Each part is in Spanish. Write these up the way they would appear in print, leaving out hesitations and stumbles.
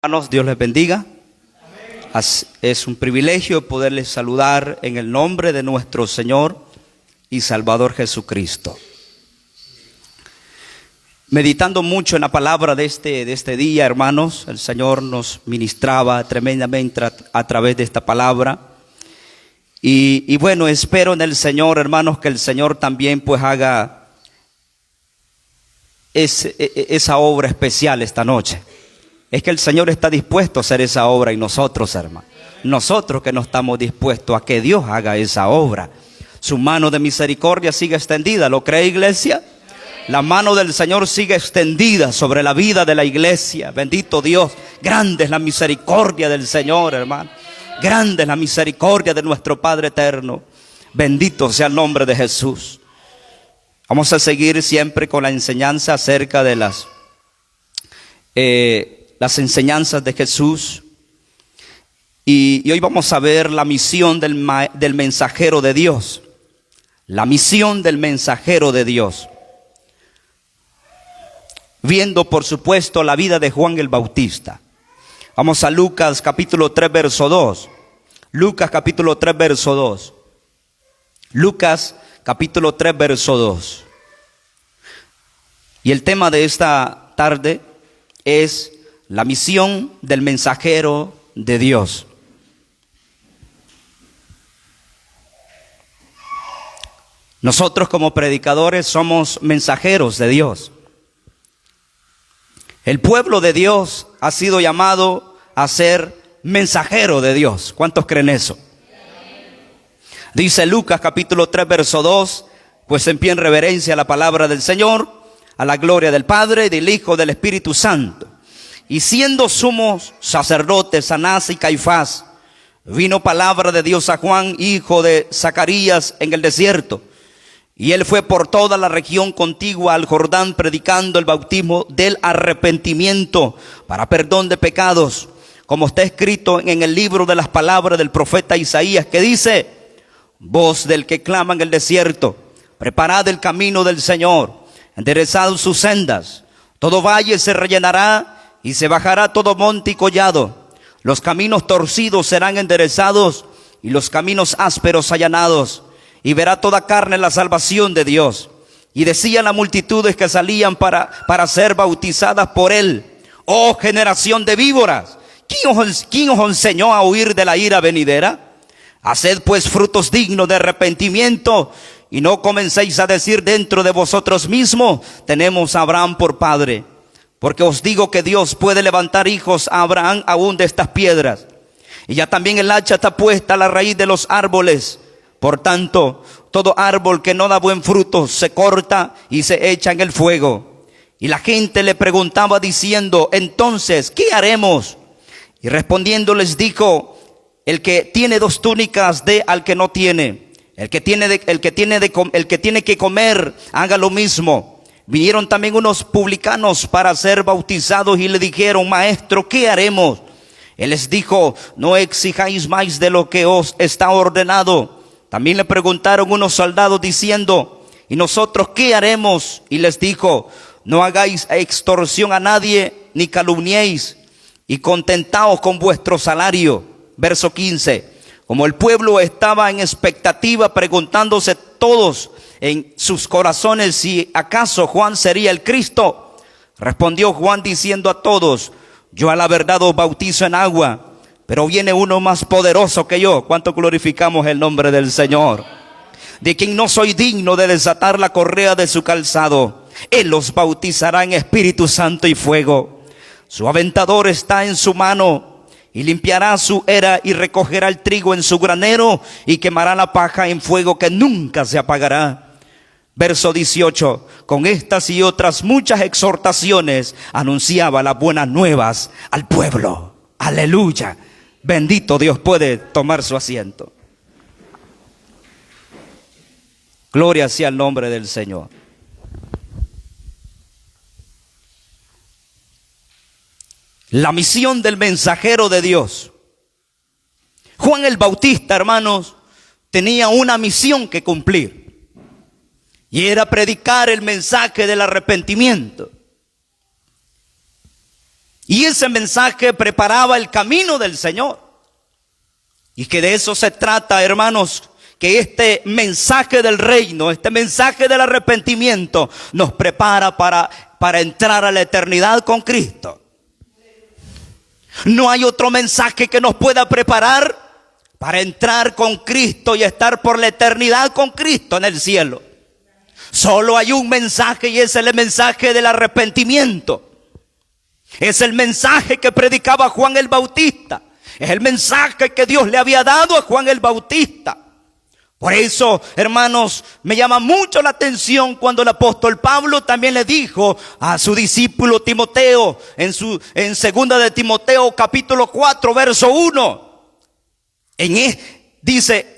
Hermanos, Dios les bendiga. Es un privilegio poderles saludar en el nombre de nuestro Señor y Salvador Jesucristo. Meditando mucho en la palabra de este día, hermanos, el Señor nos ministraba tremendamente a través de esta palabra. Y bueno, espero en el Señor, hermanos, que el Señor también pues haga esa obra especial esta noche. Es que el Señor está dispuesto a hacer esa obra y nosotros, hermano, nosotros que no estamos dispuestos a que Dios haga esa obra. Su mano de misericordia sigue extendida, ¿lo cree, iglesia? La mano del Señor sigue extendida sobre la vida de la iglesia. Bendito Dios, grande es la misericordia del Señor, hermano. Grande es la misericordia de nuestro Padre eterno. Bendito sea el nombre de Jesús. Vamos a seguir siempre con la enseñanza acerca de las enseñanzas de Jesús. Y hoy vamos a ver la misión del mensajero de Dios. La misión del mensajero de Dios. Viendo, por supuesto, la vida de Juan el Bautista. Vamos a Lucas capítulo 3, verso 2. Lucas capítulo 3, verso 2. Lucas capítulo 3, verso 2. Y el tema de esta tarde es la misión del mensajero de Dios. Nosotros como predicadores somos mensajeros de Dios. El pueblo de Dios ha sido llamado a ser mensajero de Dios. ¿Cuántos creen eso? Dice Lucas capítulo 3, verso 2, pues en pie en reverencia a la palabra del Señor, a la gloria del Padre, del Hijo, del Espíritu Santo. Y siendo sumos sacerdotes Anás y Caifás, vino palabra de Dios a Juan, hijo de Zacarías, en el desierto. Y él fue por toda la región contigua al Jordán, predicando el bautismo del arrepentimiento para perdón de pecados, como está escrito en el libro de las palabras del profeta Isaías, que dice: voz del que clama en el desierto, preparad el camino del Señor, enderezad sus sendas. Todo valle se rellenará y se bajará todo monte y collado. Los caminos torcidos serán enderezados y los caminos ásperos allanados. Y verá toda carne la salvación de Dios. Y decían las multitudes que salían para ser bautizadas por él: oh generación de víboras, ¿quién os enseñó a huir de la ira venidera? Haced pues frutos dignos de arrepentimiento, y no comencéis a decir dentro de vosotros mismos: tenemos a Abraham por padre. Porque os digo que Dios puede levantar hijos a Abraham aún de estas piedras. Y ya también el hacha está puesta a la raíz de los árboles. Por tanto, todo árbol que no da buen fruto se corta y se echa en el fuego. Y la gente le preguntaba diciendo: entonces, ¿qué haremos? Y respondiendo les dijo: el que tiene 2 túnicas dé al que no tiene. El que tiene que comer, haga lo mismo. Vinieron también unos publicanos para ser bautizados y le dijeron: maestro, ¿qué haremos? Él les dijo: no exijáis más de lo que os está ordenado. También le preguntaron unos soldados diciendo: ¿y nosotros qué haremos? Y les dijo: no hagáis extorsión a nadie, ni calumniéis, y contentaos con vuestro salario. Verso 15. Como el pueblo estaba en expectativa, preguntándose todos en sus corazones si acaso Juan sería el Cristo, respondió Juan diciendo a todos: yo a la verdad os bautizo en agua, pero viene uno más poderoso que yo. ¿Cuánto glorificamos el nombre del Señor? De quien no soy digno de desatar la correa de su calzado. Él los bautizará en Espíritu Santo y fuego. Su aventador está en su mano, y limpiará su era y recogerá el trigo en su granero, y quemará la paja en fuego que nunca se apagará. Verso 18. Con estas y otras muchas exhortaciones anunciaba las buenas nuevas al pueblo. Aleluya. Bendito Dios. Puede tomar su asiento. Gloria sea el nombre del Señor. La misión del mensajero de Dios. Juan el Bautista, hermanos, tenía una misión que cumplir. Y era predicar el mensaje del arrepentimiento. Y ese mensaje preparaba el camino del Señor. Y que de eso se trata, hermanos, que este mensaje del reino, este mensaje del arrepentimiento nos prepara para entrar a la eternidad con Cristo. No hay otro mensaje que nos pueda preparar para entrar con Cristo y estar por la eternidad con Cristo en el cielo. Solo hay un mensaje, y es el mensaje del arrepentimiento. Es el mensaje que predicaba Juan el Bautista. Es el mensaje que Dios le había dado a Juan el Bautista. Por eso, hermanos, me llama mucho la atención cuando el apóstol Pablo también le dijo a su discípulo Timoteo, en segunda de Timoteo capítulo 4, verso 1. Dice,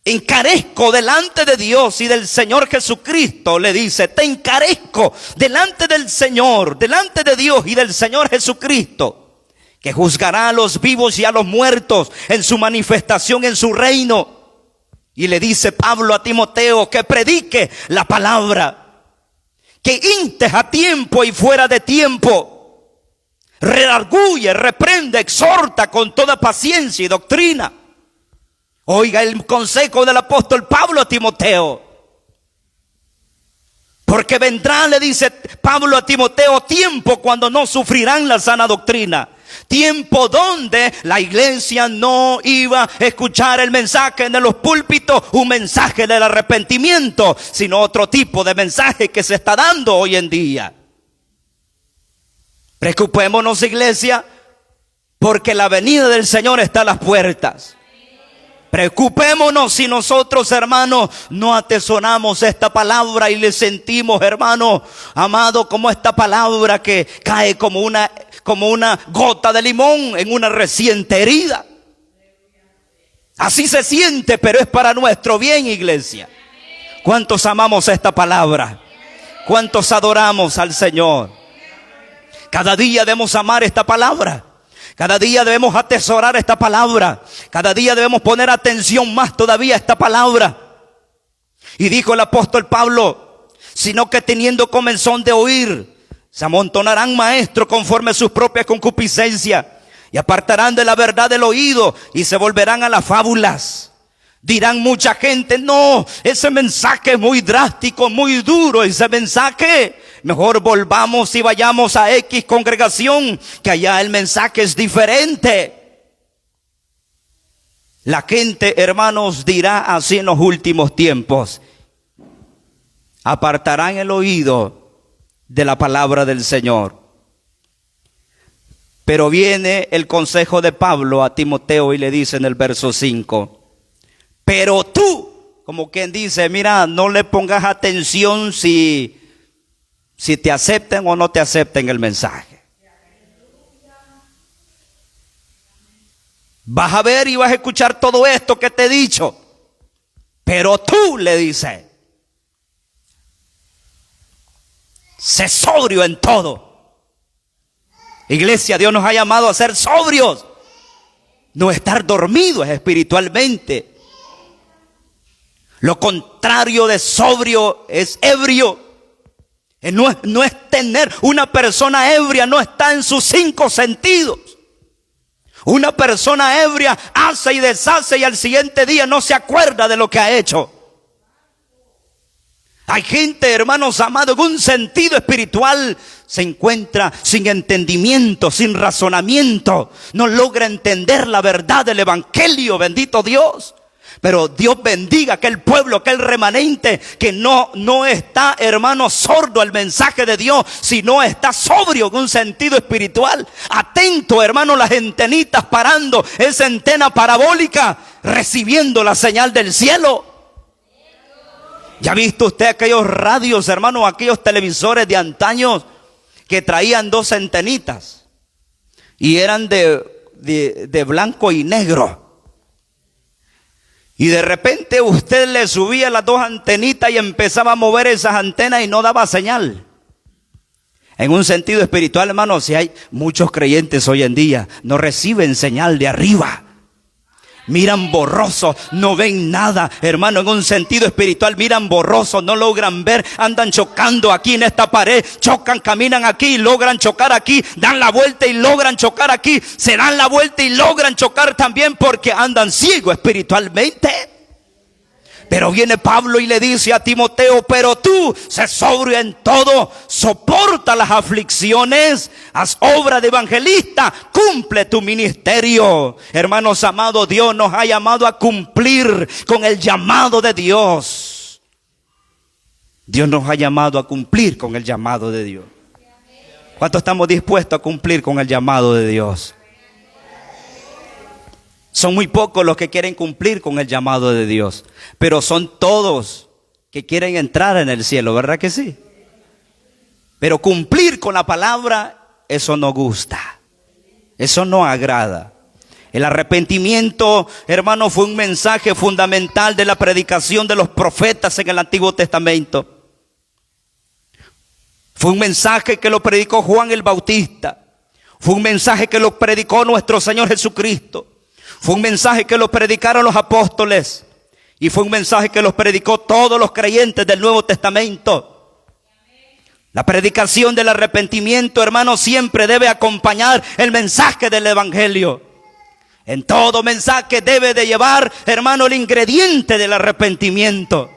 encarezco delante de Dios y del Señor Jesucristo, le dice, te encarezco delante del Señor, delante de Dios y del Señor Jesucristo, que juzgará a los vivos y a los muertos en su manifestación en su reino. Y le dice Pablo a Timoteo que predique la palabra, que instes a tiempo y fuera de tiempo, redarguye, reprende, exhorta con toda paciencia y doctrina. Oiga el consejo del apóstol Pablo a Timoteo. Porque vendrá, le dice Pablo a Timoteo, tiempo cuando no sufrirán la sana doctrina. Tiempo donde la iglesia no iba a escuchar el mensaje de los púlpitos, un mensaje del arrepentimiento, sino otro tipo de mensaje que se está dando hoy en día. Preocupémonos, iglesia, porque la venida del Señor está a las puertas. Preocupémonos si nosotros, hermanos, no atesoramos esta palabra y le sentimos, hermano amado, como esta palabra que cae como una gota de limón en una reciente herida. Así se siente, pero es para nuestro bien, iglesia. ¿Cuántos amamos esta palabra? ¿Cuántos adoramos al Señor? Cada día debemos amar esta palabra. Cada día debemos atesorar esta palabra. Cada día debemos poner atención más todavía a esta palabra. Y dijo el apóstol Pablo, sino que teniendo comezón de oír, se amontonarán maestros conforme a sus propias concupiscencias, y apartarán de la verdad del oído, y se volverán a las fábulas. Dirán mucha gente, no, ese mensaje es muy drástico, muy duro, ese mensaje. Mejor volvamos y vayamos a X congregación, que allá el mensaje es diferente. La gente, hermanos, dirá así en los últimos tiempos. Apartarán el oído de la palabra del Señor. Pero viene el consejo de Pablo a Timoteo y le dice en el verso 5. Pero tú, como quien dice, mira, no le pongas atención si te acepten o no te acepten el mensaje. Vas a ver y vas a escuchar todo esto que te he dicho. Pero tú, le dice, sé sobrio en todo. Iglesia, Dios nos ha llamado a ser sobrios. No estar dormidos espiritualmente. Lo contrario de sobrio es ebrio. No es tener, una persona ebria no está en sus 5 sentidos. Una persona ebria hace y deshace y al siguiente día no se acuerda de lo que ha hecho. Hay gente, hermanos amados, en un sentido espiritual se encuentra sin entendimiento, sin razonamiento. No logra entender la verdad del evangelio, bendito Dios. Pero Dios bendiga aquel pueblo, aquel remanente que no está, hermano, sordo al mensaje de Dios, sino está sobrio en un sentido espiritual. Atento, hermano, las antenitas parando, esa antena parabólica, recibiendo la señal del cielo. ¿Ya ha visto usted aquellos radios, hermano, aquellos televisores de antaño que traían 2 antenitas y eran de blanco y negro? Y de repente usted le subía las 2 antenitas y empezaba a mover esas antenas y no daba señal. En un sentido espiritual, hermano, si hay muchos creyentes hoy en día, no reciben señal de arriba. Miran borroso, no ven nada, hermano, en un sentido espiritual miran borroso, no logran ver, andan chocando aquí en esta pared, chocan, caminan aquí, logran chocar aquí, dan la vuelta y logran chocar aquí, se dan la vuelta y logran chocar también porque andan ciegos espiritualmente. Pero viene Pablo y le dice a Timoteo, pero tú, sé sobrio en todo, soporta las aflicciones, haz obra de evangelista, cumple tu ministerio. Hermanos amados, Dios nos ha llamado a cumplir con el llamado de Dios. Dios nos ha llamado a cumplir con el llamado de Dios. ¿Cuántos estamos dispuestos a cumplir con el llamado de Dios? Son muy pocos los que quieren cumplir con el llamado de Dios, pero son todos que quieren entrar en el cielo, ¿verdad que sí? Pero cumplir con la palabra, eso no gusta, eso no agrada. El arrepentimiento, hermano, fue un mensaje fundamental de la predicación de los profetas en el Antiguo Testamento. Fue un mensaje que lo predicó Juan el Bautista, fue un mensaje que lo predicó nuestro Señor Jesucristo. Fue un mensaje que lo predicaron los apóstoles y fue un mensaje que los predicó todos los creyentes del Nuevo Testamento. La predicación del arrepentimiento, hermano, siempre debe acompañar el mensaje del evangelio. En todo mensaje debe de llevar, hermano, el ingrediente del arrepentimiento.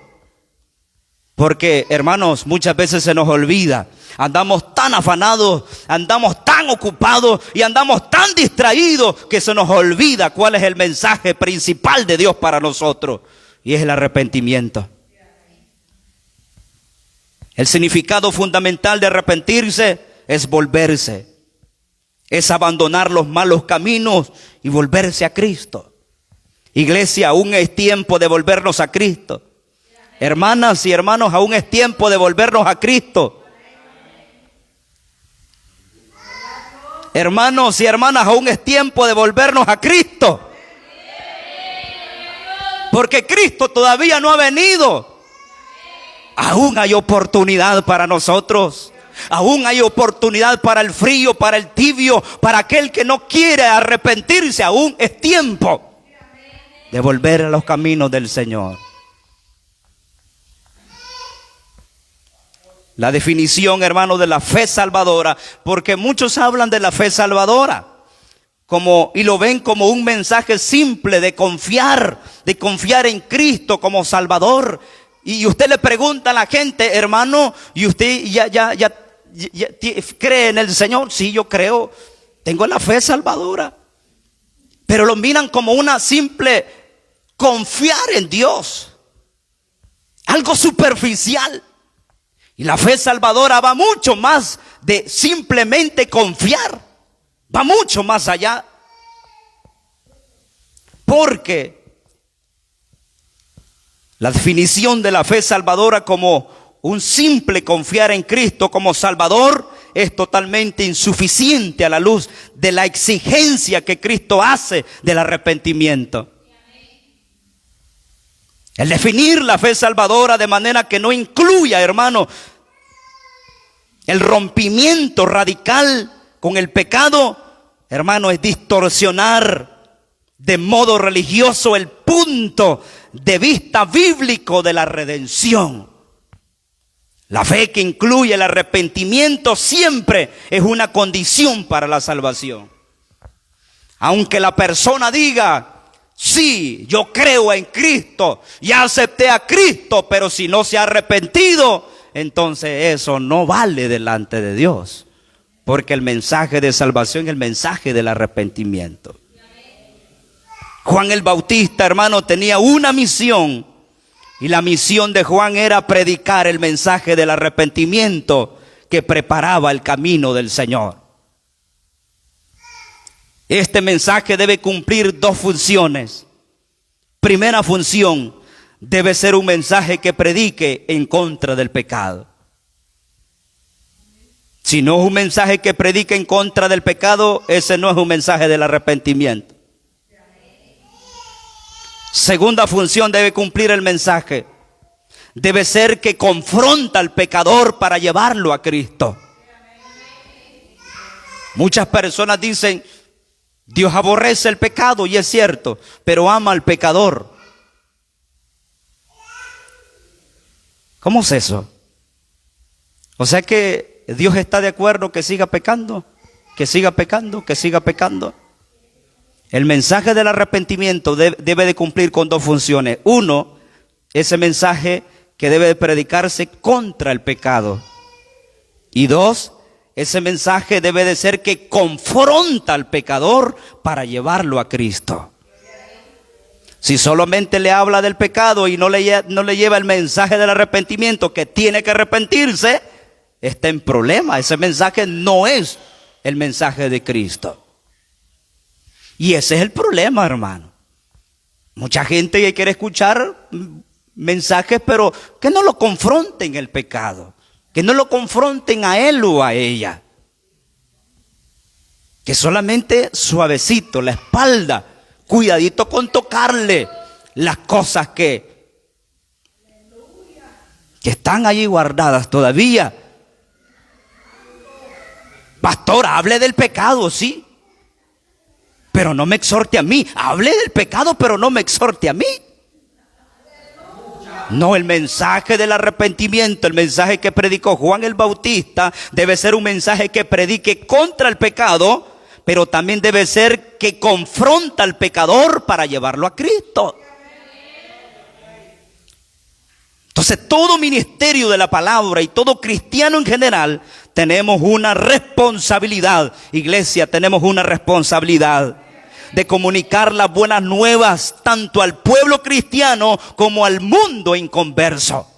Porque, hermanos, muchas veces se nos olvida. Andamos tan afanados, andamos tan ocupados y andamos tan distraídos que se nos olvida cuál es el mensaje principal de Dios para nosotros. Y es el arrepentimiento. El significado fundamental de arrepentirse es volverse. Es abandonar los malos caminos y volverse a Cristo. Iglesia, aún es tiempo de volvernos a Cristo. Hermanas y hermanos, aún es tiempo de volvernos a Cristo. Hermanos y hermanas, aún es tiempo de volvernos a Cristo. Porque Cristo todavía no ha venido. Aún hay oportunidad para nosotros. Aún hay oportunidad para el frío, para el tibio, para aquel que no quiere arrepentirse. Aún es tiempo de volver a los caminos del Señor. La definición, hermano, de la fe salvadora, porque muchos hablan de la fe salvadora y lo ven como un mensaje simple de confiar en Cristo como Salvador. Y usted le pregunta a la gente, hermano, ¿y usted ya cree en el Señor? Sí, yo creo, tengo la fe salvadora. Pero lo miran como una simple confiar en Dios, algo superficial. Y la fe salvadora va mucho más de simplemente confiar. Va mucho más allá. Porque la definición de la fe salvadora como un simple confiar en Cristo como Salvador es totalmente insuficiente a la luz de la exigencia que Cristo hace del arrepentimiento. El definir la fe salvadora de manera que no incluya, hermano, el rompimiento radical con el pecado, hermano, es distorsionar de modo religioso el punto de vista bíblico de la redención. La fe que incluye el arrepentimiento siempre es una condición para la salvación. Aunque la persona diga, sí, yo creo en Cristo, ya acepté a Cristo, pero si no se ha arrepentido, entonces eso no vale delante de Dios. Porque el mensaje de salvación es el mensaje del arrepentimiento. Juan el Bautista, hermano, tenía una misión. Y la misión de Juan era predicar el mensaje del arrepentimiento que preparaba el camino del Señor. Este mensaje debe cumplir dos funciones. Primera función, debe ser un mensaje que predique en contra del pecado. Si no es un mensaje que predique en contra del pecado, ese no es un mensaje del arrepentimiento. Segunda función debe cumplir el mensaje. Debe ser que confronta al pecador para llevarlo a Cristo. Muchas personas dicen, Dios aborrece el pecado, y es cierto, pero ama al pecador. ¿Cómo es eso? O sea que Dios está de acuerdo que siga pecando, que siga pecando, que siga pecando. El mensaje del arrepentimiento debe de cumplir con dos funciones. Uno, ese mensaje que debe de predicarse contra el pecado. Y dos, ese mensaje debe de ser que confronta al pecador para llevarlo a Cristo. Si solamente le habla del pecado y no le lleva el mensaje del arrepentimiento, que tiene que arrepentirse, está en problema. Ese mensaje no es el mensaje de Cristo. Y ese es el problema, hermano. Mucha gente que quiere escuchar mensajes, pero que no lo confronten el pecado, que no lo confronten a él o a ella, que solamente suavecito, la espalda, cuidadito con tocarle las cosas que están allí guardadas todavía. Pastor, hable del pecado, sí, pero no me exhorte a mí. Hable del pecado, pero no me exhorte a mí. No, el mensaje del arrepentimiento, el mensaje que predicó Juan el Bautista, debe ser un mensaje que predique contra el pecado, pero también debe ser que confronta al pecador para llevarlo a Cristo. Entonces, todo ministerio de la palabra y todo cristiano en general, tenemos una responsabilidad. Iglesia, tenemos una responsabilidad de comunicar las buenas nuevas tanto al pueblo cristiano como al mundo inconverso.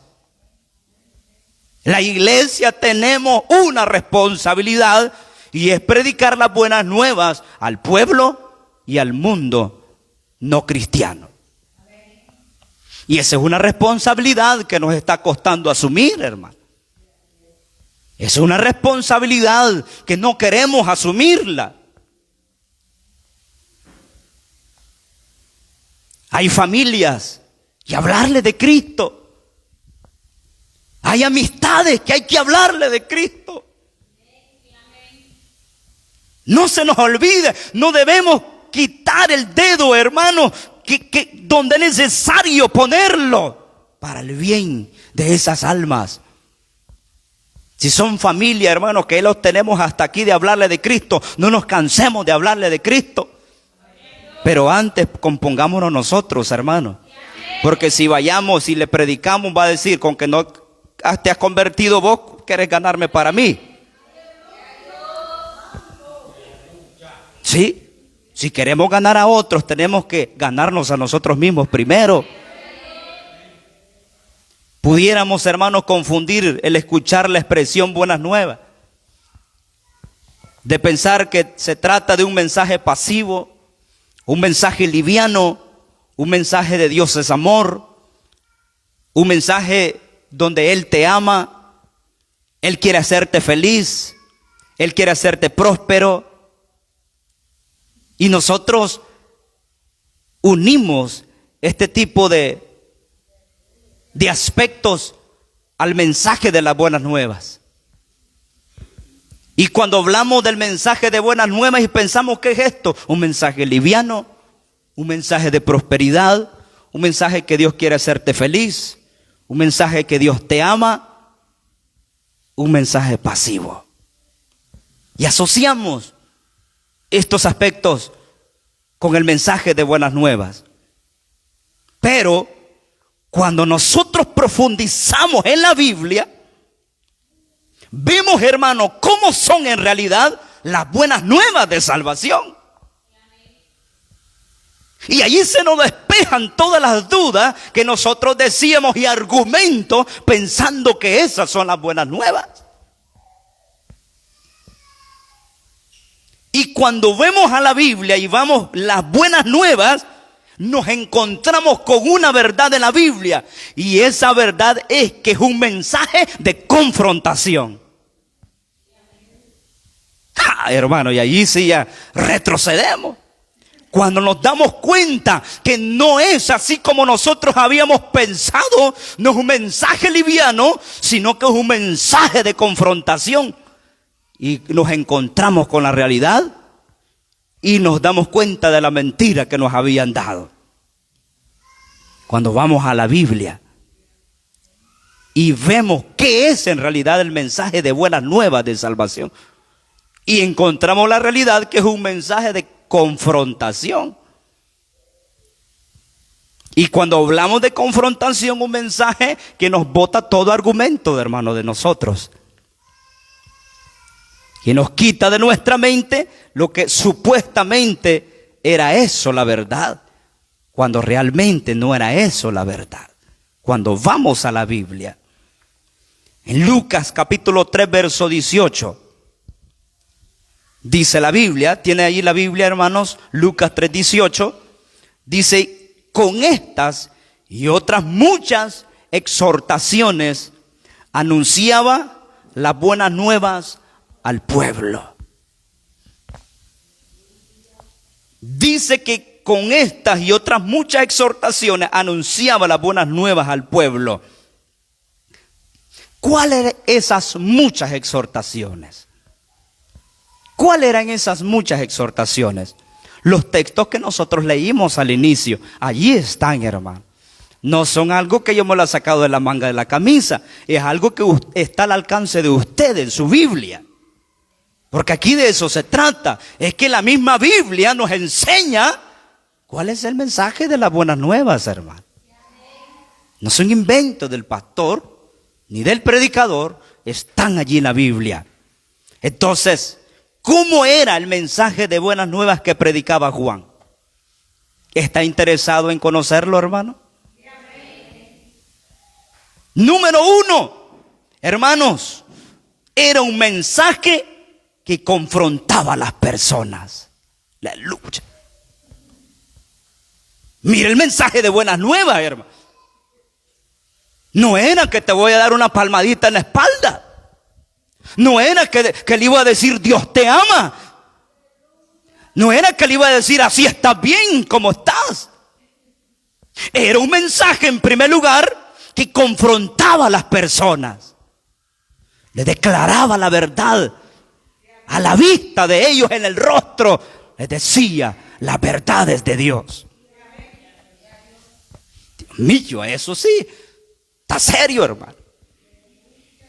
La iglesia tenemos una responsabilidad, y es predicar las buenas nuevas al pueblo y al mundo no cristiano. Y esa es una responsabilidad que nos está costando asumir, hermano. Es una responsabilidad que no queremos asumirla. Hay familias que hablarle de Cristo. Hay amistades que hay que hablarle de Cristo. No se nos olvide, no debemos quitar el dedo, hermano, que donde es necesario ponerlo para el bien de esas almas. Si son familia, hermanos, que los tenemos hasta aquí de hablarle de Cristo, no nos cansemos de hablarle de Cristo. Pero antes compongámonos nosotros, hermanos. Porque si vayamos y le predicamos, va a decir, con que no te has convertido vos, querés ganarme para mí. Sí, si queremos ganar a otros, tenemos que ganarnos a nosotros mismos primero. Pudiéramos, hermanos, confundir el escuchar la expresión buenas nuevas, de pensar que se trata de un mensaje pasivo, un mensaje liviano, un mensaje de Dios es amor, un mensaje donde Él te ama, Él quiere hacerte feliz, Él quiere hacerte próspero. Y nosotros unimos este tipo de aspectos al mensaje de las buenas nuevas. Y cuando hablamos del mensaje de buenas nuevas y pensamos, ¿qué es esto? Un mensaje liviano, un mensaje de prosperidad, un mensaje que Dios quiere hacerte feliz, un mensaje que Dios te ama, un mensaje pasivo. Y asociamos estos aspectos con el mensaje de buenas nuevas. Pero cuando nosotros profundizamos en la Biblia, vemos, hermano, cómo son en realidad las buenas nuevas de salvación. Y allí se nos despejan todas las dudas que nosotros decíamos y argumentos pensando que esas son las buenas nuevas. Y cuando vemos a la Biblia y vamos las buenas nuevas, nos encontramos con una verdad de la Biblia. Y esa verdad es que es un mensaje de confrontación. Hermano, y allí sí ya retrocedemos. Cuando nos damos cuenta que no es así como nosotros habíamos pensado, no es un mensaje liviano, sino que es un mensaje de confrontación. Y nos encontramos con la realidad y nos damos cuenta de la mentira que nos habían dado. Cuando vamos a la Biblia y vemos qué es en realidad el mensaje de buenas nuevas de salvación, y encontramos la realidad que es un mensaje de confrontación. Y cuando hablamos de confrontación, un mensaje que nos bota todo argumento, hermano, de nosotros, que nos quita de nuestra mente lo que supuestamente era eso la verdad, cuando realmente no era eso la verdad. Cuando vamos a la Biblia, en Lucas capítulo 3 verso 18, dice la Biblia, tiene allí la Biblia, hermanos, Lucas 3, 18, dice: con estas y otras muchas exhortaciones anunciaba las buenas nuevas al pueblo. Dice que con estas y otras muchas exhortaciones anunciaba las buenas nuevas al pueblo. ¿Cuáles eran esas muchas exhortaciones? ¿Cuáles eran esas muchas exhortaciones? Los textos que nosotros leímos al inicio, allí están, hermano. No son algo que yo me lo he sacado de la manga de la camisa, es algo que está al alcance de usted en su Biblia. Porque aquí de eso se trata, es que la misma Biblia nos enseña cuál es el mensaje de las buenas nuevas, hermano. No son inventos del pastor ni del predicador, están allí en la Biblia. Entonces, ¿cómo era el mensaje de buenas nuevas que predicaba Juan? ¿Está interesado en conocerlo, hermano? Número 1, hermanos, era un mensaje que confrontaba a las personas. La lucha. Mira el mensaje de buenas nuevas, hermano. No era que te voy a dar una palmadita en la espalda. No era que le iba a decir Dios te ama. No era que le iba a decir así estás bien como estás. Era un mensaje en primer lugar que confrontaba a las personas. Le declaraba la verdad. A la vista de ellos en el rostro les decía las verdades de Dios. Dios mío, eso sí, está serio, hermano.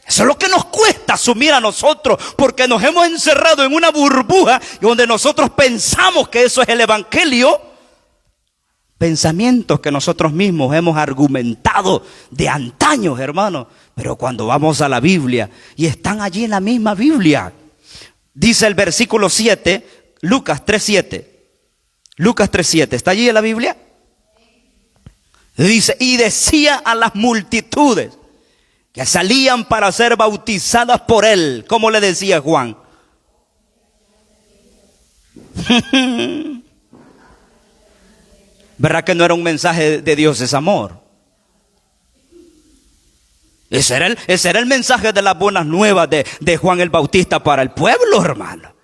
Eso es lo que nos cuesta asumir a nosotros, porque nos hemos encerrado en una burbuja donde nosotros pensamos que eso es el evangelio. Pensamientos que nosotros mismos hemos argumentado de antaños, hermano. Pero cuando vamos a la Biblia, y están allí en la misma Biblia, dice el versículo 7, Lucas 3:7. Lucas 3:7, ¿está allí en la Biblia? Dice, y decía a las multitudes que salían para ser bautizadas por él. ¿Cómo le decía Juan? ¿Verdad que no era un mensaje de Dios, es amor? Ese era el mensaje de las buenas nuevas de Juan el Bautista para el pueblo, hermano.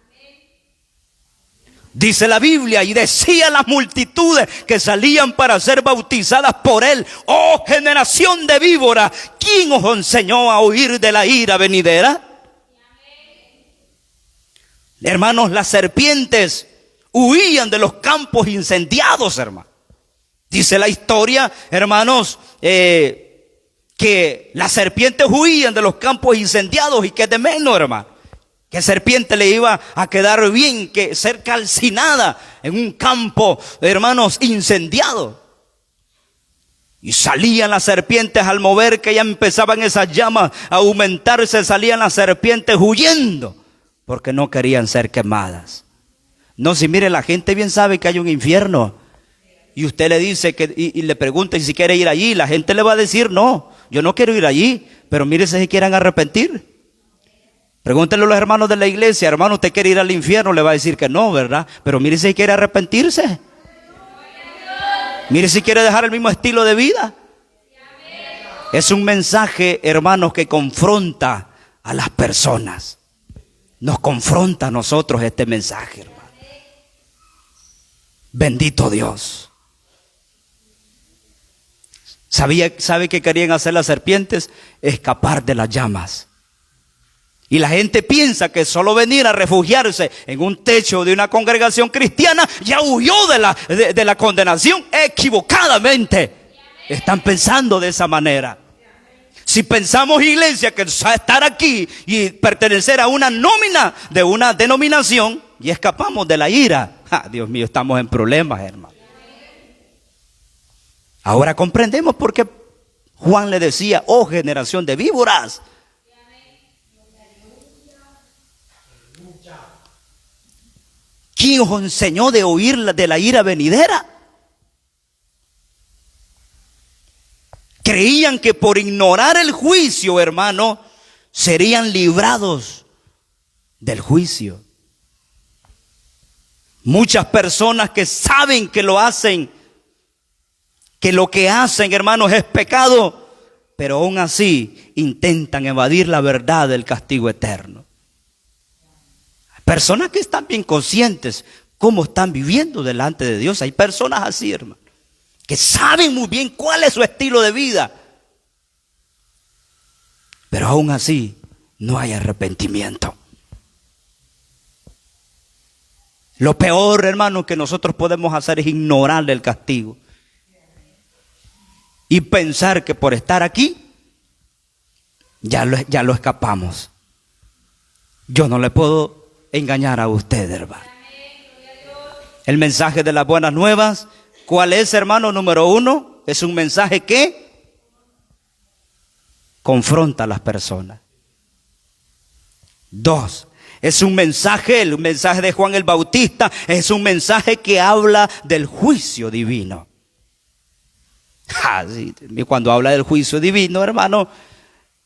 Dice la Biblia, y decía a las multitudes que salían para ser bautizadas por él: oh generación de víboras, ¿quién os enseñó a huir de la ira venidera? Hermanos, las serpientes huían de los campos incendiados, hermano. Dice la historia, hermanos, que las serpientes huían de los campos incendiados, y que de menos, hermano, que serpiente le iba a quedar bien que ser calcinada en un campo, hermanos, incendiado. Y salían las serpientes al mover que ya empezaban esas llamas a aumentarse, salían las serpientes huyendo porque no querían ser quemadas. No, si mire, la gente bien sabe que hay un infierno. Y usted le dice que, y le pregunta si quiere ir allí, la gente le va a decir no, yo no quiero ir allí, pero mire si quieren arrepentir. Pregúntenle a los hermanos de la iglesia: hermano, ¿usted quiere ir al infierno? Le va a decir que no, ¿verdad? Pero mire si quiere arrepentirse. Mire si quiere dejar el mismo estilo de vida. Es un mensaje, hermanos, que confronta a las personas. Nos confronta a nosotros este mensaje, hermano. Bendito Dios. ¿Sabe qué querían hacer las serpientes? Escapar de las llamas. Y la gente piensa que solo venir a refugiarse en un techo de una congregación cristiana ya huyó de la condenación. Equivocadamente están pensando de esa manera. Si pensamos, iglesia, que estar aquí y pertenecer a una nómina de una denominación y escapamos de la ira, Dios mío, estamos en problemas, hermano. Ahora comprendemos por qué Juan le decía: oh generación de víboras. ¿Quién os enseñó de huir de la ira venidera? Creían que por ignorar el juicio, hermano, serían librados del juicio. Muchas personas que saben que lo hacen, que lo que hacen, hermanos, es pecado, pero aún así intentan evadir la verdad del castigo eterno. Personas que están bien conscientes cómo están viviendo delante de Dios. Hay personas así, hermano, que saben muy bien cuál es su estilo de vida, pero aún así no hay arrepentimiento. Lo peor, hermano, que nosotros podemos hacer es ignorar el castigo y pensar que por estar aquí ya lo escapamos. Yo no le puedo engañar a usted, hermano. El mensaje de las buenas nuevas, ¿cuál es, hermano? Número 1, es un mensaje que confronta a las personas. 2, es un mensaje, el mensaje de Juan el Bautista, es un mensaje que habla del juicio divino. Sí, cuando habla del juicio divino, hermano,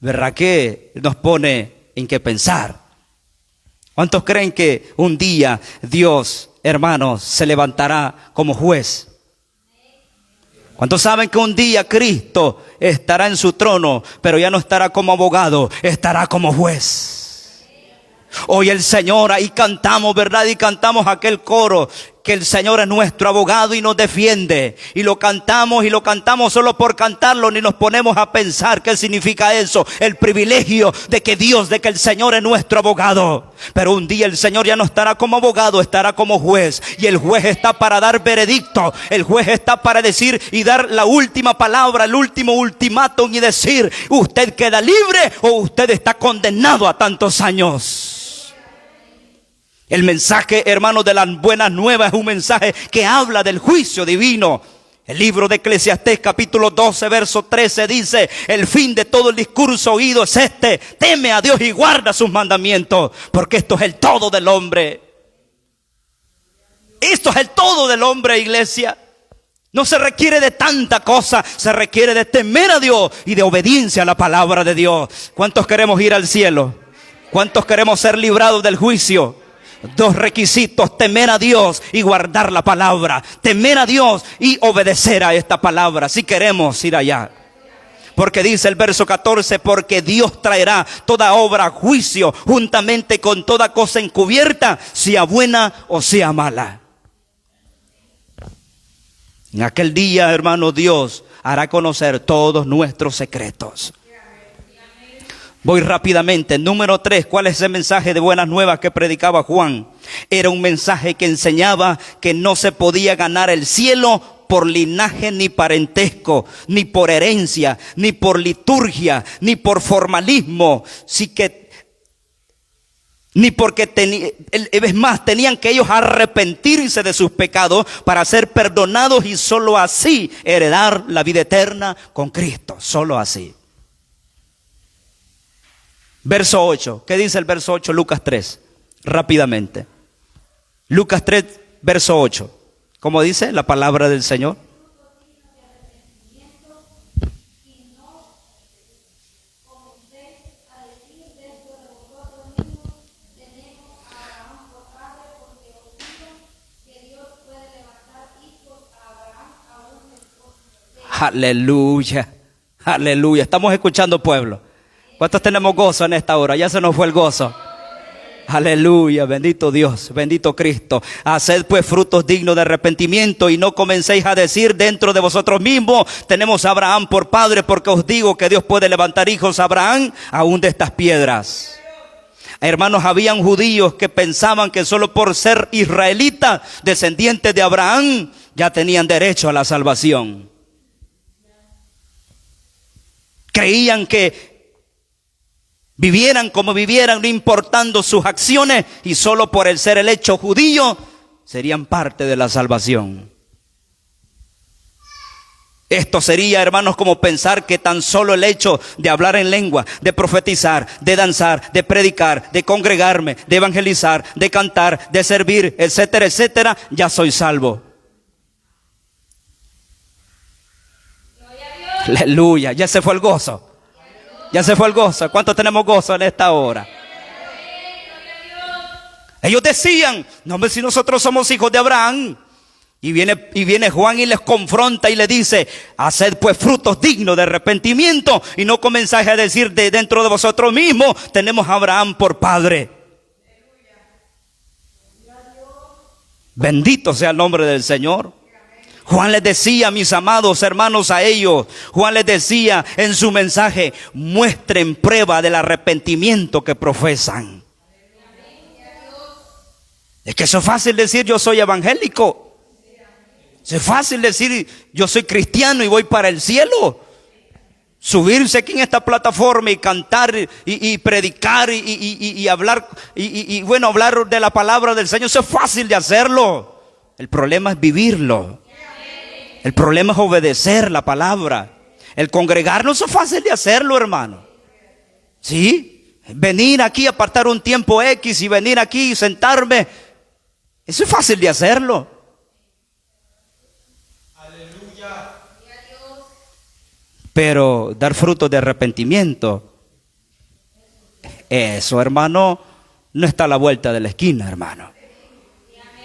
¿verdad que nos pone en qué pensar? ¿Cuántos creen que un día Dios, hermanos, se levantará como juez? ¿Cuántos saben que un día Cristo estará en su trono, pero ya no estará como abogado, estará como juez? Hoy el Señor, ahí cantamos, ¿verdad? Y cantamos aquel coro, que el Señor es nuestro abogado y nos defiende. Y lo cantamos solo por cantarlo, ni nos ponemos a pensar qué significa eso. El privilegio de que el Señor es nuestro abogado. Pero un día el Señor ya no estará como abogado, estará como juez. Y el juez está para dar veredicto. El juez está para decir y dar la última palabra, el último ultimátum y decir: usted queda libre o usted está condenado a tantos años. El mensaje, hermanos, de las buenas nuevas es un mensaje que habla del juicio divino. El libro de Eclesiastés capítulo 12 verso 13 dice: el fin de todo el discurso oído es este: teme a Dios y guarda sus mandamientos, porque esto es el todo del hombre. Esto es el todo del hombre, iglesia. No se requiere de tanta cosa, se requiere de temer a Dios y de obediencia a la palabra de Dios. ¿Cuántos queremos ir al cielo? ¿Cuántos queremos ser librados del juicio? 2 requisitos: temer a Dios y guardar la palabra. Temer a Dios y obedecer a esta palabra si queremos ir allá. Porque dice el verso 14: porque Dios traerá toda obra a juicio juntamente con toda cosa encubierta, sea buena o sea mala. En aquel día, hermano, Dios hará conocer todos nuestros secretos. Voy rápidamente. Número 3, ¿cuál es ese mensaje de buenas nuevas que predicaba Juan? Era un mensaje que enseñaba que no se podía ganar el cielo por linaje ni parentesco, ni por herencia, ni por liturgia, ni por formalismo, ni porque es más, tenían que ellos arrepentirse de sus pecados para ser perdonados y solo así heredar la vida eterna con Cristo, solo así. Verso 8, ¿qué dice el verso 8? Lucas 3, rápidamente. Lucas 3, verso 8. ¿Cómo dice la palabra del Señor? Aleluya, aleluya. Estamos escuchando, pueblo. ¿Cuántos tenemos gozo en esta hora? Ya se nos fue el gozo. Aleluya, bendito Dios, bendito Cristo. Haced pues frutos dignos de arrepentimiento y no comencéis a decir dentro de vosotros mismos: tenemos a Abraham por padre, porque os digo que Dios puede levantar hijos a Abraham aún de estas piedras. Hermanos, habían judíos que pensaban que solo por ser israelitas, descendientes de Abraham, ya tenían derecho a la salvación. Creían que vivieran como vivieran, no importando sus acciones, y solo por el ser el hecho judío, serían parte de la salvación. Esto sería, hermanos, como pensar que tan solo el hecho de hablar en lengua, de profetizar, de danzar, de predicar, de congregarme, de evangelizar, de cantar, de servir, etcétera, etcétera, ya soy salvo. Aleluya, ya se fue el gozo. Ya se fue el gozo. ¿Cuántos tenemos gozo en esta hora? Ellos decían, no, hombre, si nosotros somos hijos de Abraham. Y viene Juan y les confronta y le dice, haced pues frutos dignos de arrepentimiento, y no comenzáis a decir de dentro de vosotros mismos, tenemos a Abraham por padre. Bendito sea el nombre del Señor. Juan les decía, mis amados hermanos, a ellos, Juan les decía en su mensaje, muestren prueba del arrepentimiento que profesan. Es que eso es fácil decir, yo soy evangélico. Es fácil decir, yo soy cristiano y voy para el cielo. Subirse aquí en esta plataforma y cantar y predicar y hablar bueno, hablar de la palabra del Señor, eso es fácil de hacerlo. El problema es vivirlo. El problema es obedecer la palabra. El congregarnos es fácil de hacerlo, hermano. ¿Sí? Venir aquí, apartar un tiempo X y venir aquí y sentarme, eso es fácil de hacerlo. Pero dar frutos de arrepentimiento, eso, hermano, no está a la vuelta de la esquina, hermano.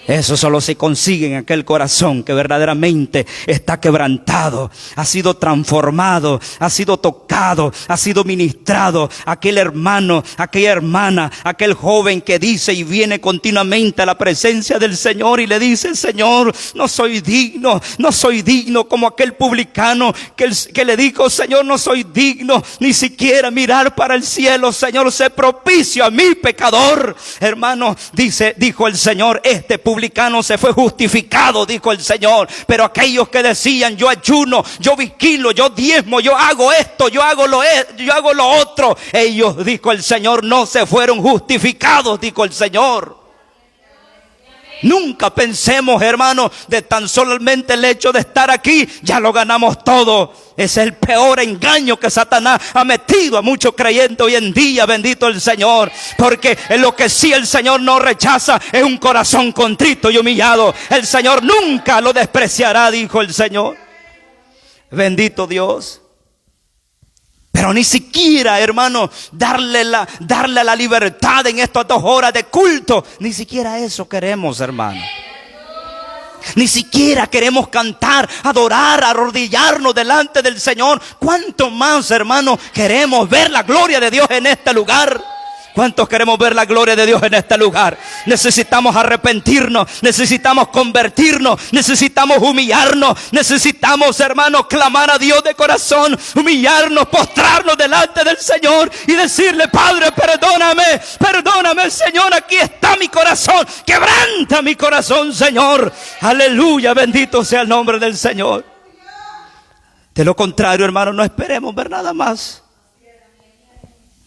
Eso solo se consigue en aquel corazón que verdaderamente está quebrantado, ha sido transformado, ha sido tocado, ha sido ministrado. Aquel hermano, aquella hermana, aquel joven que dice y viene continuamente a la presencia del Señor y le dice, Señor, no soy digno como aquel publicano que le dijo, Señor, no soy digno ni siquiera mirar para el cielo. Señor, sé propicio a mi pecador. Hermano, dijo el Señor, este publicano se fue justificado, dijo el Señor. Pero aquellos que decían, yo ayuno, yo vigilo, yo diezmo, yo hago esto, yo hago lo otro, ellos, dijo el Señor, no se fueron justificados, dijo el Señor. Nunca pensemos, hermano, de tan solamente el hecho de estar aquí, ya lo ganamos todo. Es el peor engaño que Satanás ha metido a muchos creyentes hoy en día, bendito el Señor. Porque en lo que sí el Señor no rechaza es un corazón contrito y humillado. El Señor nunca lo despreciará, dijo el Señor. Bendito Dios. Pero ni siquiera, hermano, darle la libertad en estas 2 horas de culto. Ni siquiera eso queremos, hermano. Ni siquiera queremos cantar, adorar, arrodillarnos delante del Señor. ¿Cuánto más, hermano, queremos ver la gloria de Dios en este lugar? ¿Cuántos queremos ver la gloria de Dios en este lugar? Necesitamos arrepentirnos, necesitamos convertirnos, necesitamos humillarnos, necesitamos, hermanos, clamar a Dios de corazón, humillarnos, postrarnos delante del Señor y decirle, Padre, perdóname, Señor, aquí está mi corazón, quebranta mi corazón, Señor. Aleluya, bendito sea el nombre del Señor. De lo contrario, hermano, no esperemos ver nada más.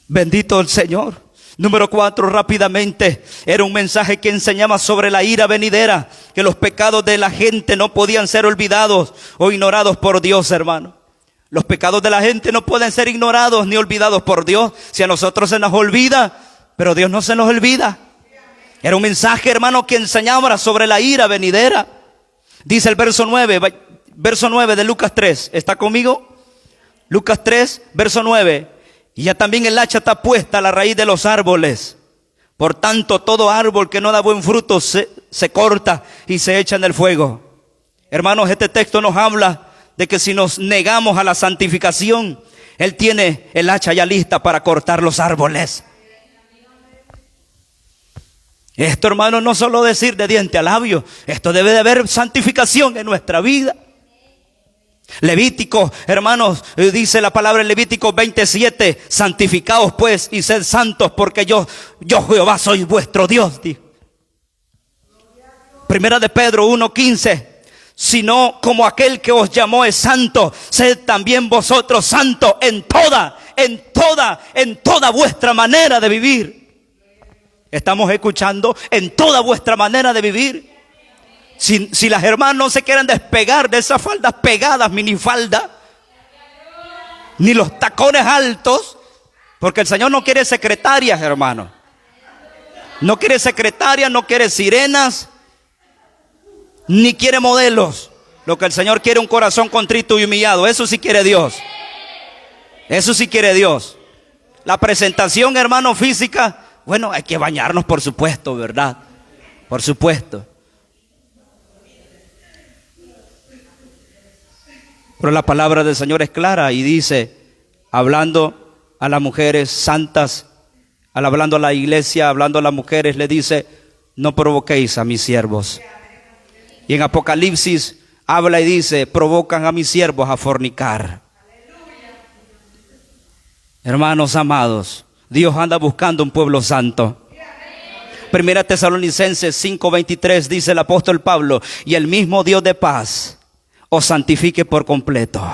Bendito el Señor. Número 4, rápidamente, era un mensaje que enseñaba sobre la ira venidera, que los pecados de la gente no podían ser olvidados o ignorados por Dios, hermano. Los pecados de la gente no pueden ser ignorados ni olvidados por Dios. Si a nosotros se nos olvida, pero Dios no se nos olvida. Era un mensaje, hermano, que enseñaba sobre la ira venidera. Dice el verso 9 de Lucas 3. ¿Está conmigo? Lucas 3, verso 9. Y ya también el hacha está puesta a la raíz de los árboles. Por tanto, todo árbol que no da buen fruto se corta y se echa en el fuego. Hermanos, este texto nos habla de que si nos negamos a la santificación, Él tiene el hacha ya lista para cortar los árboles. Esto, hermano, no solo decir de diente a labio. Esto debe de haber santificación en nuestra vida. Levítico, hermanos, dice la palabra en Levítico 27, santificaos pues y sed santos porque yo Jehová soy vuestro Dios, dijo. Primera de Pedro 1:15, sino como aquel que os llamó es santo, sed también vosotros santos en toda vuestra manera de vivir. Estamos escuchando, en toda vuestra manera de vivir. Si las hermanas no se quieren despegar de esas faldas pegadas, minifalda, ni los tacones altos, porque el Señor no quiere secretarias, hermano. No quiere secretarias, no quiere sirenas, ni quiere modelos. Lo que el Señor quiere es un corazón contrito y humillado. Eso sí quiere Dios. Eso sí quiere Dios. La presentación, hermano, física, bueno, hay que bañarnos, por supuesto, ¿verdad? Por supuesto. Pero la palabra del Señor es clara y dice, hablando a las mujeres santas, hablando a la iglesia, hablando a las mujeres, le dice, no provoquéis a mis siervos. Y en Apocalipsis habla y dice, provocan a mis siervos a fornicar. Hermanos amados, Dios anda buscando un pueblo santo. Primera Tesalonicenses 5:23 dice el apóstol Pablo, y el mismo Dios de paz os santifique por completo,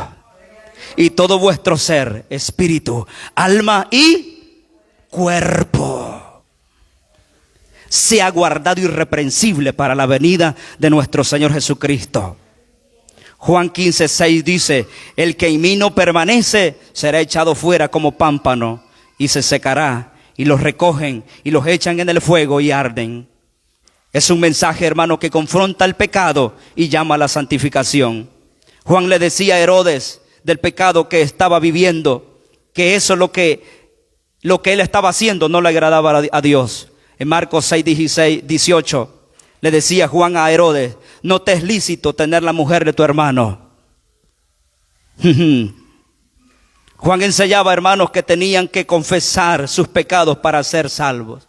y todo vuestro ser, espíritu, alma y cuerpo sea guardado irreprensible para la venida de nuestro Señor Jesucristo. Juan 15:6 dice, el que en mí no permanece será echado fuera como pámpano y se secará, y los recogen y los echan en el fuego y arden. Es un mensaje, hermano, que confronta el pecado y llama a la santificación. Juan le decía a Herodes del pecado que estaba viviendo, que eso lo que él estaba haciendo no le agradaba a Dios. En Marcos 6:18 le decía Juan a Herodes, no te es lícito tener la mujer de tu hermano. Juan enseñaba, hermanos, que tenían que confesar sus pecados para ser salvos.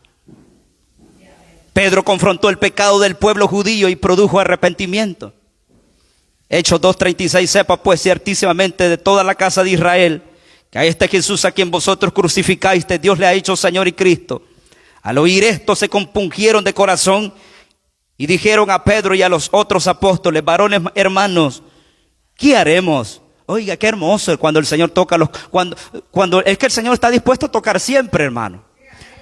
Pedro confrontó el pecado del pueblo judío y produjo arrepentimiento. Hechos 2:36, sepa pues ciertísimamente de toda la casa de Israel, que a este Jesús a quien vosotros crucificaste, Dios le ha hecho Señor y Cristo. Al oír esto se compungieron de corazón y dijeron a Pedro y a los otros apóstoles, varones hermanos, ¿qué haremos? Oiga, qué hermoso cuando el Señor toca cuando es que el Señor está dispuesto a tocar siempre, hermano.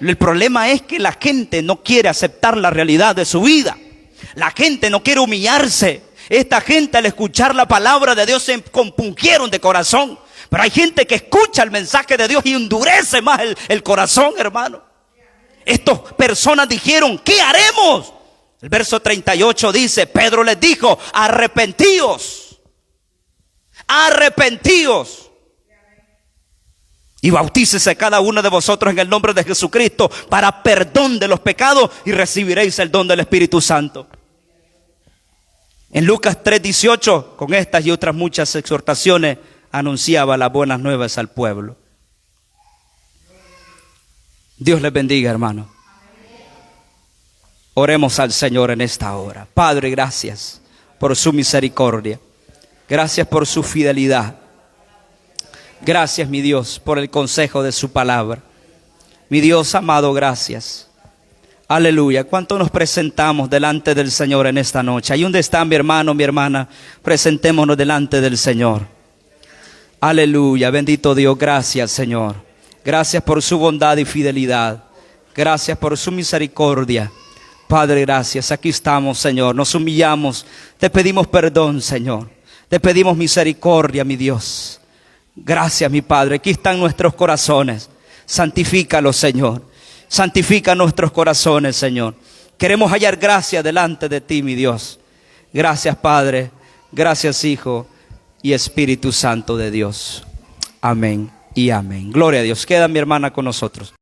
El problema es que la gente no quiere aceptar la realidad de su vida. La gente no quiere humillarse. Esta gente al escuchar la palabra de Dios se compungieron de corazón. Pero hay gente que escucha el mensaje de Dios y endurece más el corazón, hermano. Estas personas dijeron, ¿qué haremos? El verso 38 dice, Pedro les dijo, arrepentíos. Arrepentíos. Y bautícese cada uno de vosotros en el nombre de Jesucristo para perdón de los pecados y recibiréis el don del Espíritu Santo. En Lucas 3:18, con estas y otras muchas exhortaciones, anunciaba las buenas nuevas al pueblo. Dios les bendiga, hermano. Oremos al Señor en esta hora. Padre, gracias por su misericordia. Gracias por su fidelidad. Gracias, mi Dios, por el consejo de su palabra. Mi Dios amado, gracias. Aleluya. ¿Cuánto nos presentamos delante del Señor en esta noche? Ahí donde está mi hermano, mi hermana, presentémonos delante del Señor. Aleluya. Bendito Dios. Gracias, Señor. Gracias por su bondad y fidelidad. Gracias por su misericordia. Padre, gracias. Aquí estamos, Señor. Nos humillamos. Te pedimos perdón, Señor. Te pedimos misericordia, mi Dios. Gracias, mi Padre. Aquí están nuestros corazones. Santifícalos, Señor. Santifica nuestros corazones, Señor. Queremos hallar gracia delante de ti, mi Dios. Gracias, Padre. Gracias, Hijo y Espíritu Santo de Dios. Amén y amén. Gloria a Dios. Queda mi hermana con nosotros.